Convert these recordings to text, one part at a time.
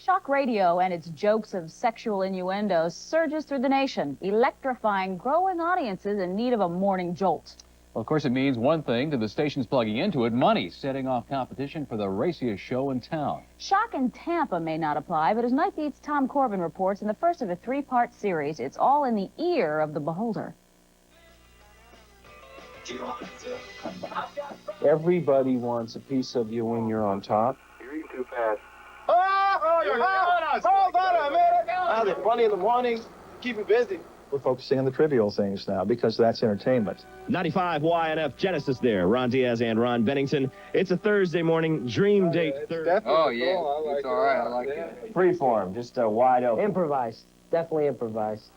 Shock radio and its jokes of sexual innuendos surges through the nation, electrifying growing audiences in need of a morning jolt. Well, of course, it means one thing to the stations plugging into it, money, setting off competition for the raciest show in town. Shock in Tampa may not apply, but as Night Beat's Tom Corbin reports, in the first of a three-part series, it's all in the ear of the beholder. Everybody wants a piece of you when you're on top. You're eating too fast. Hold on a minute! There's plenty in the morning. Keep you busy. We're focusing on the trivial things now because that's entertainment. 95 YNF Genesis there. Ron Diaz and Ron Bennington. It's a Thursday morning dream date. Oh, yeah. It's all right. I like it. Freeform, just wide open. Improvise. Definitely improvise.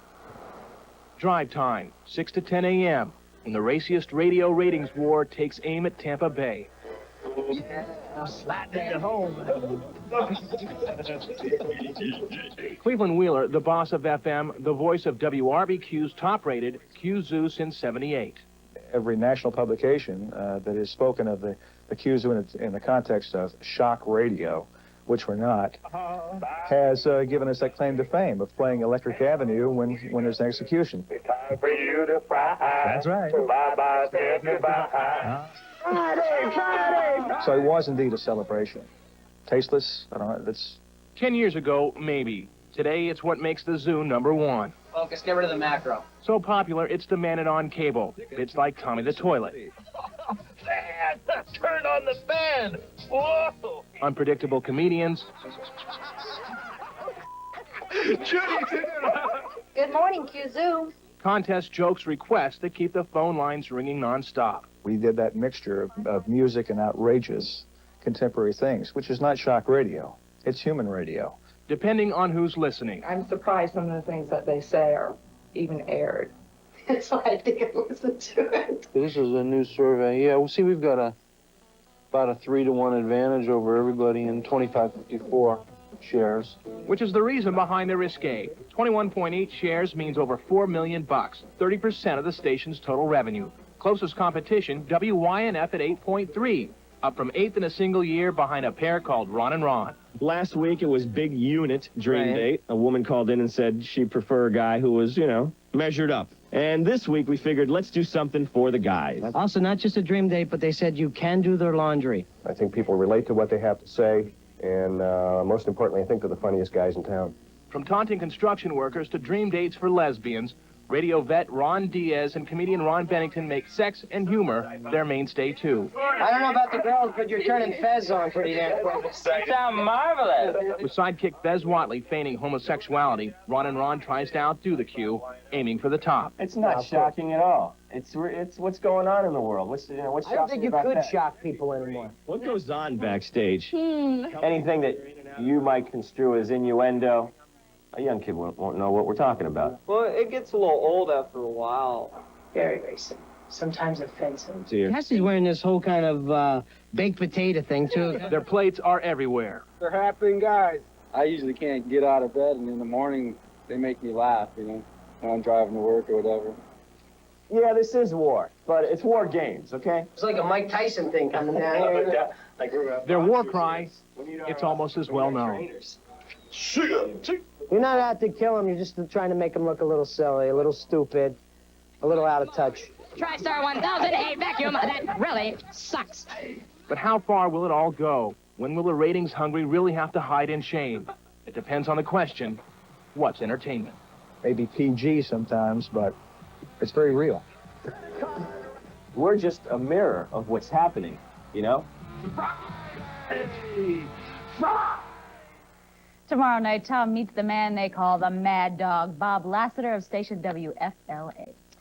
Drive time, 6 to 10 a.m. when the raciest radio ratings war takes aim at Tampa Bay. Slide it home. Cleveland Wheeler, the boss of FM, the voice of WRBQ's top-rated Q-Zoo since '78. Every national publication that has spoken of the Q-Zoo in the context of shock radio, which we're not, has given us that claim to fame of playing Electric Avenue when there's an execution. It's time for you to fry. That's right. Bye-bye, goodbye. Friday! So it was indeed a celebration. Tasteless, I don't know, that's... 10 years ago, maybe. Today, it's what makes the zoo #1. Focus, get rid of the macro. So popular, it's demanded on cable. It's like Tommy the Toilet. Dad, turn on the fan! Whoa! Unpredictable comedians. Good morning, Q-Zoo. Contest jokes, requests that keep the phone lines ringing nonstop. We did that mixture of music and outrageous contemporary things, which is not shock radio. It's human radio. Depending on who's listening. I'm surprised some of the things that they say are even aired. That's why I think I listened to it. This is a new survey. Yeah, well, see, we've got about a 3-to-1 advantage over everybody in 25-54 shares. Which is the reason behind the risque. 21.8 shares means over $4 million, 30% of the station's total revenue. Closest competition, WYNF at 8.3, up from 8th in a single year behind a pair called Ron and Ron. Last week, it was big unit dream date. A woman called in and said she'd prefer a guy who was, measured up. And this week, we figured, let's do something for the guys. Also, not just a dream date, but they said you can do their laundry. I think people relate to what they have to say, and most importantly, I think they're the funniest guys in town. From taunting construction workers to dream dates for lesbians, radio vet Ron Diaz and comedian Ron Bennington make sex and humor their mainstay, too. I don't know about the girls, but you're turning Fez on pretty damn quick. Sound marvelous. With sidekick Fez Watley feigning homosexuality, Ron and Ron tries to outdo the Q, aiming for the top. It's not shocking at all. It's what's going on in the world. What's I don't think you could shock people anymore. What goes on backstage? Anything that you might construe as innuendo, a young kid won't know what we're talking about. Well, it gets a little old after a while. Very racist. Sometimes offensive. Cassie's wearing this whole kind of baked potato thing, too. Their plates are everywhere. They're happening guys. I usually can't get out of bed, and in the morning, they make me laugh, when I'm driving to work or whatever. Yeah, this is war, but it's war games, okay? It's like a Mike Tyson thing coming down here. Their war cry, it's almost as well known. You're not out to kill them, you're just trying to make them look a little silly, a little stupid, a little out of touch. TriStar 1000, a vacuum that really sucks. But how far will it all go? When will the ratings hungry really have to hide in shame? It depends on the question, what's entertainment? Maybe PG sometimes, but it's very real. We're just a mirror of what's happening, Tomorrow night, Tom meets the man they call the Mad Dog, Bob Lassiter of station WFLA.